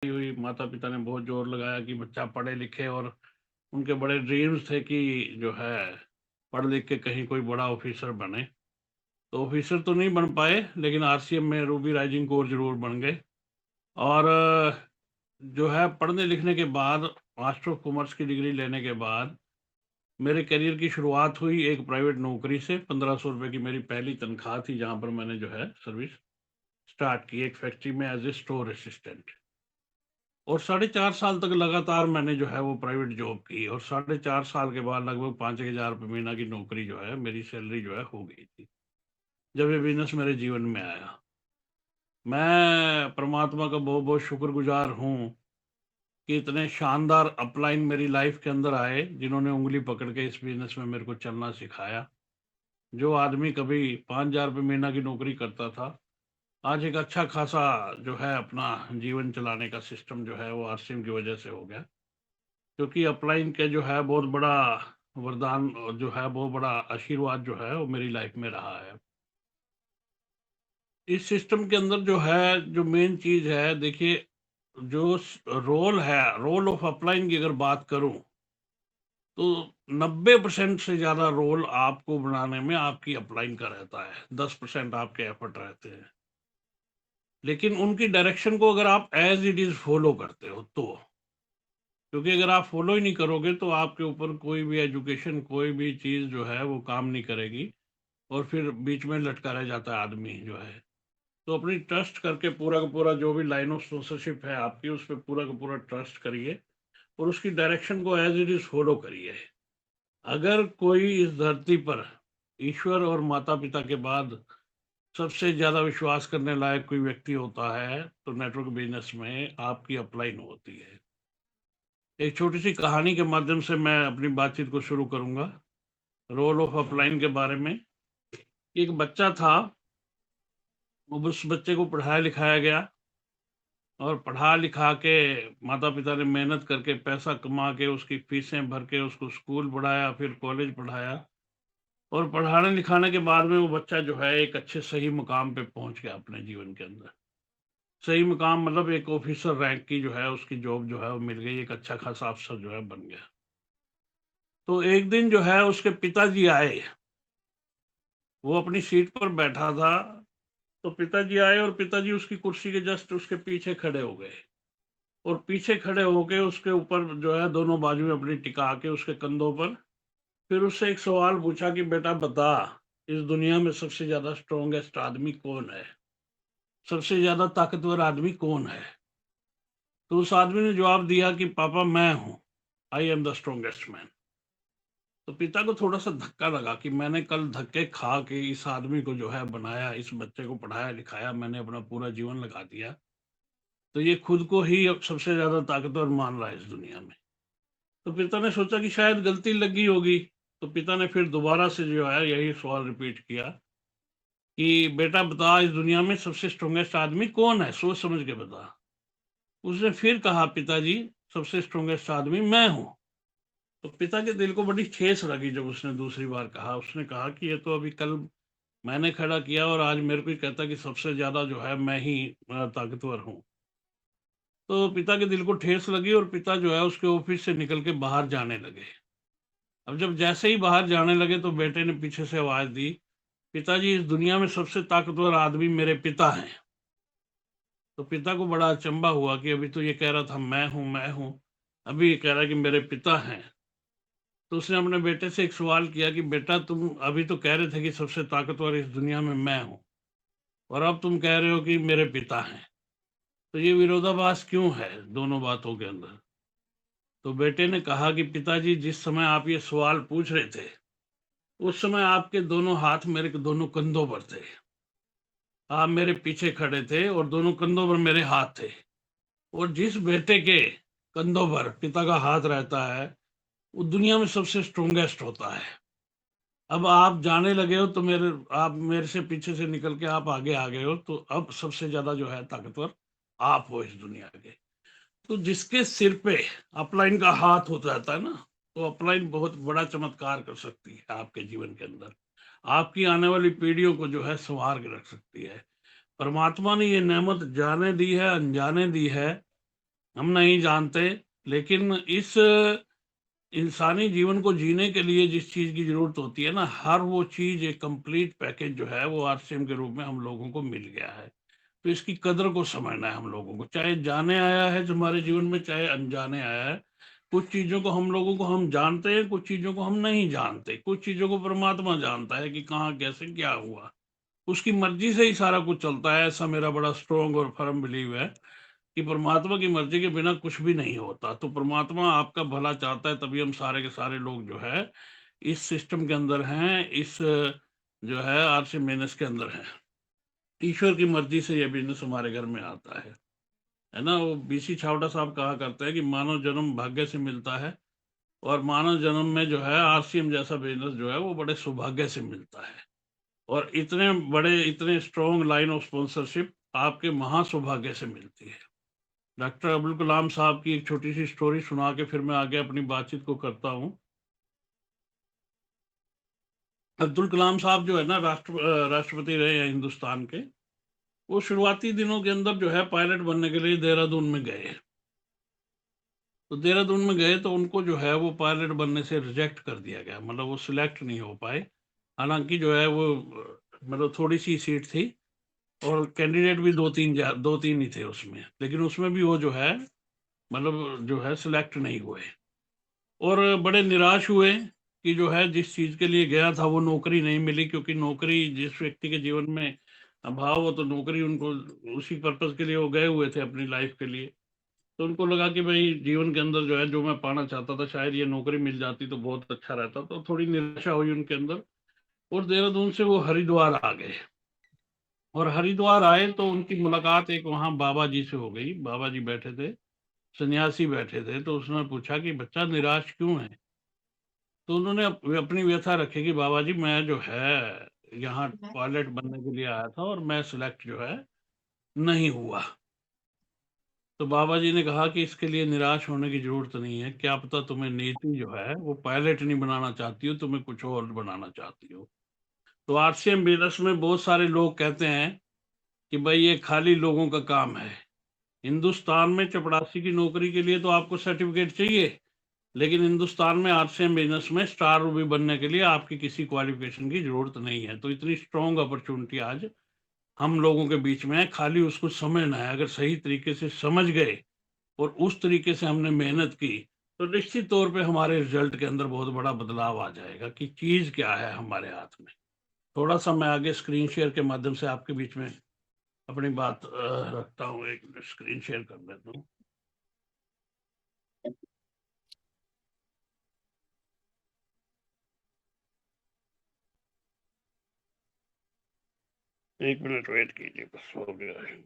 हुई, माता-पिता ने बहुत ज़ोर लगाया कि बच्चा पढ़े लिखे और उनके बड़े ड्रीम्स थे कि जो है पढ़ लिख के कहीं कोई बड़ा ऑफ़िसर बने। तो ऑफ़िसर तो नहीं बन पाए, लेकिन आरसीएम में रूबी राइजिंग कोर ज़रूर बन गए। और जो है पढ़ने लिखने के बाद मास्टर ऑफ कॉमर्स की डिग्री लेने के बाद मेरे करियर की शुरुआत हुई एक प्राइवेट नौकरी से। 1500 रुपए की मेरी पहली तनख्वाह थी, जहाँ पर मैंने जो है सर्विस स्टार्ट की एक फैक्ट्री में एज़ ए स्टोर असिस्टेंट। और 4.5 साल तक लगातार मैंने जो है वो प्राइवेट जॉब की, और 4.5 साल के बाद लगभग 5,000 रुपये महीना की नौकरी जो है, मेरी सैलरी जो है हो गई थी, जब ये बिज़नेस मेरे जीवन में आया। मैं परमात्मा का बहुत-बहुत शुक्रगुज़ार हूँ कि इतने शानदार अपलाइन मेरी लाइफ़ के अंदर आए, जिन्होंने उँगली पकड़ के इस बिज़नेस में मेरे को चलना सिखाया। जो आदमी कभी 5,000 रुपये महीना की नौकरी करता था, आज एक अच्छा खासा जो है अपना जीवन चलाने का सिस्टम जो है वो आरसीएम की वजह से हो गया। क्योंकि अपलाइन के जो है बहुत बड़ा वरदान और जो है बहुत बड़ा आशीर्वाद जो है वो मेरी लाइफ में रहा है। इस सिस्टम के अंदर जो है, जो मेन चीज़ है, देखिए, जो रोल है, रोल ऑफ अपलाइन की अगर बात करूं, तो 90% से ज़्यादा रोल आपको बनाने में आपकी अपलाइन का रहता है, 10% आपके एफर्ट रहते हैं। लेकिन उनकी डायरेक्शन को अगर आप एज इट इज़ फॉलो करते हो तो, क्योंकि अगर आप फॉलो ही नहीं करोगे तो आपके ऊपर कोई भी एजुकेशन, कोई भी चीज़ जो है वो काम नहीं करेगी, और फिर बीच में लटका रह जाता है आदमी जो है। तो अपनी ट्रस्ट करके पूरा का पूरा जो भी लाइन ऑफ स्पॉन्सरशिप है आपकी, उस पे पूरा का पूरा ट्रस्ट करिए और उसकी डायरेक्शन को एज इट इज़ फॉलो करिए। अगर कोई इस धरती पर ईश्वर और माता-पिता के बाद सबसे ज़्यादा विश्वास करने लायक कोई व्यक्ति होता है, तो नेटवर्क बिज़नेस में आपकी अपलाइन होती है। एक छोटी-सी कहानी के माध्यम से मैं अपनी बातचीत को शुरू करूँगा, रोल ऑफ अपलाइन के बारे में। एक बच्चा था, उस बच्चे को पढ़ाया-लिखाया गया, और पढ़ा-लिखा के माता-पिता ने मेहनत करके पैसा कमा के उसकी फीसें भर के उसको स्कूल पढ़ाया, फिर कॉलेज पढ़ाया, और पढ़ाने-लिखाने के बाद में वो बच्चा जो है एक अच्छे सही मुकाम पे पहुँच गया अपने जीवन के अंदर। सही मुकाम मतलब एक ऑफ़िसर रैंक की जो है उसकी जॉब जो है वो मिल गई, एक अच्छा खासा अफ़सर जो है बन गया। तो एक दिन जो है उसके पिताजी आए, वो अपनी सीट पर बैठा था, तो पिताजी आए और पिताजी उसकी कुर्सी के जस्ट उसके पीछे खड़े हो गए, और पीछे खड़े होके उसके ऊपर जो है दोनों बाजुएँ अपनी टिका के उसके कंधों पर, फिर उससे एक सवाल पूछा कि बेटा बता, इस दुनिया में सबसे ज़्यादा स्ट्रॉन्गेस्ट आदमी कौन है? सबसे ज़्यादा ताकतवर आदमी कौन है? तो उस आदमी ने जवाब दिया कि पापा मैं हूँ, I am the strongest man. तो पिता को थोड़ा-सा धक्का लगा कि मैंने कल धक्के खा के इस आदमी को जो है बनाया, इस बच्चे को पढ़ाया-लिखाया, मैंने अपना पूरा जीवन लगा दिया, तो ये खुद को ही अब सबसे ज़्यादा ताकतवर मान रहा है इस दुनिया में। तो पिता ने सोचा कि शायद गलती लगी होगी, तो पिता ने फिर दोबारा से जो है यही सवाल रिपीट किया कि बेटा बता, इस दुनिया में सबसे स्ट्रॉन्गेस्ट आदमी कौन है? सोच समझ के बता। उसने फिर कहा, पिताजी सबसे स्ट्रॉन्गेस्ट आदमी मैं हूँ। तो पिता के दिल को बड़ी ठेस लगी जब उसने दूसरी बार कहा। उसने कहा कि ये तो अभी कल मैंने खड़ा किया और आज मेरे को ही कहता कि सबसे ज़्यादा जो है मैं ही ताकतवर हूँ। तो पिता के दिल को ठेस लगी और पिता जो है उसके ऑफ़िस से निकल के बाहर जाने लगे। अब जब जैसे ही बाहर जाने लगे तो बेटे ने पीछे से आवाज़ दी, पिताजी इस दुनिया में सबसे ताकतवर आदमी मेरे पिता हैं। तो पिता को बड़ा अचंभा हुआ कि अभी तो ये कह रहा था मैं हूँ, अभी ये कह रहा है कि मेरे पिता हैं। तो उसने अपने बेटे से एक सवाल किया कि बेटा तुम अभी तो कह रहे थे कि सबसे ताकतवर इस दुनिया में मैं हूँ, और अब तुम कह रहे हो कि मेरे पिता हैं। तो ये विरोधाभास क्यों है दोनों बातों के अंदर? तो बेटे ने कहा कि पिताजी जिस समय आप ये सवाल पूछ रहे थे, उस समय आपके दोनों हाथ मेरे दोनों कंधों पर थे। आप मेरे पीछे खड़े थे और दोनों कंधों पर मेरे हाथ थे, और जिस बेटे के कंधों पर पिता का हाथ रहता है, वो दुनिया में सबसे स्ट्रॉन्गेस्ट होता है। अब आप जाने लगे हो तो आप मेरे से पीछे से निकल के आप आगे आ गए हो, तो अब सबसे ज़्यादा जो है ताकतवर आप हो इस दुनिया के। तो जिसके सिर पे अपलाइन का हाथ हो जाता है ना, तो अपलाइन बहुत बड़ा चमत्कार कर सकती है आपके जीवन के अंदर। आपकी आने वाली पीढ़ियों को जो है सँवार के रख सकती है। परमात्मा ने ये नेमत जाने दी है, अनजाने दी है, हम नहीं जानते, लेकिन इस इंसानी जीवन को जीने के लिए जिस चीज़ की ज़रूरत होती है ना, हर वो चीज़ एक कंप्लीट पैकेज जो है वो आरसीएम के रूप में हम लोगों को मिल गया है। तो इसकी कदर को समझना है हम लोगों को, चाहे जाने आया है जो हमारे जीवन में, चाहे अनजाने आया है। कुछ चीज़ों को हम लोगों को हम जानते हैं, कुछ चीज़ों को हम नहीं जानते, कुछ चीज़ों को परमात्मा जानता है कि कहाँ कैसे क्या हुआ। उसकी मर्जी से ही सारा कुछ चलता है, ऐसा मेरा बड़ा स्ट्रॉन्ग और फर्म बिलीव है कि परमात्मा की मर्जी के बिना कुछ भी नहीं होता। तो परमात्मा आपका भला चाहता है, तभी हम सारे के सारे लोग जो है इस सिस्टम के अंदर हैं, इस जो है आरसी बिजनेस के अंदर हैं। ईश्वर की मर्जी से यह बिजनेस हमारे घर में आता है ना। वो बीसी छावड़ा साहब कहा करते हैं कि मानव जन्म भाग्य से मिलता है, और मानव जन्म में जो है आरसीएम जैसा बिजनेस जो है वो बड़े सौभाग्य से मिलता है। और इतने बड़े, इतने स्ट्रॉन्ग लाइन ऑफ स्पॉन्सरशिप आपके महासौभाग्य से मिलती है। डॉक्टर अब्दुल कलाम साहब की एक छोटी सी स्टोरी सुना के फिर मैं आगे अपनी बातचीत को करता हूँ। अब्दुल कलाम साहब जो है ना, राष्ट्रपति रहे हैं हिंदुस्तान के। वो शुरुआती दिनों के अंदर जो है पायलट बनने के लिए देहरादून में गए। तो देहरादून में गए तो उनको जो है वो पायलट बनने से रिजेक्ट कर दिया गया, मतलब वो सिलेक्ट नहीं हो पाए। हालांकि जो है वो मतलब थोड़ी सी सीट थी, और कैंडिडेट भी दो तीन ही थे उसमें, लेकिन उसमें भी वो जो है मतलब जो है सिलेक्ट नहीं हुए। और बड़े निराश हुए कि जो है जिस चीज के लिए गया था वो नौकरी नहीं मिली, क्योंकि नौकरी जिस व्यक्ति के जीवन में अभाव हो तो नौकरी उनको, उसी पर्पज के लिए वो गए हुए थे अपनी लाइफ के लिए। तो उनको लगा कि भाई जीवन के अंदर जो है जो मैं पाना चाहता था, शायद ये नौकरी मिल जाती तो बहुत अच्छा रहता। तो थोड़ी निराशा हुई उनके अंदर, और देहरादून से वो हरिद्वार आ गए। और हरिद्वार आए तो उनकी मुलाकात एक वहाँ बाबा जी से हो गई। बाबा जी बैठे थे, सन्यासी बैठे थे। तो उसने पूछा कि बच्चा निराश क्यों है। तो उन्होंने अपनी व्यथा रखी कि बाबा जी मैं जो है यहाँ पायलट बनने के लिए आया था, और मैं सिलेक्ट जो है नहीं हुआ। तो बाबा जी ने कहा कि इसके लिए निराश होने की जरूरत नहीं है, क्या पता तुम्हें नीति जो है वो पायलट नहीं बनाना चाहती हो, तुम्हें कुछ और बनाना चाहती हो। तो आरसीएम बिजनेस में बहुत सारे लोग कहते हैं कि भाई ये खाली लोगों का काम है। हिंदुस्तान में चपरासी की नौकरी के लिए तो आपको सर्टिफिकेट चाहिए, लेकिन हिंदुस्तान में आरसीएम बिजनेस में स्टार रूबी बनने के लिए आपकी किसी क्वालिफिकेशन की जरूरत नहीं है। तो इतनी स्ट्रॉन्ग अपॉर्चुनिटी आज हम लोगों के बीच में है, खाली उसको समझना है। अगर सही तरीके से समझ गए और उस तरीके से हमने मेहनत की, तो निश्चित तौर पे हमारे रिजल्ट के अंदर बहुत बड़ा बदलाव आ जाएगा कि चीज क्या है हमारे हाथ में। थोड़ा सा मैं आगे स्क्रीन शेयर के माध्यम से आपके बीच में अपनी बात रखता हूँ। एक मिनट स्क्रीन शेयर कर लेता हूँ। एक मिनट वेट कीजिए, बस हो गया है।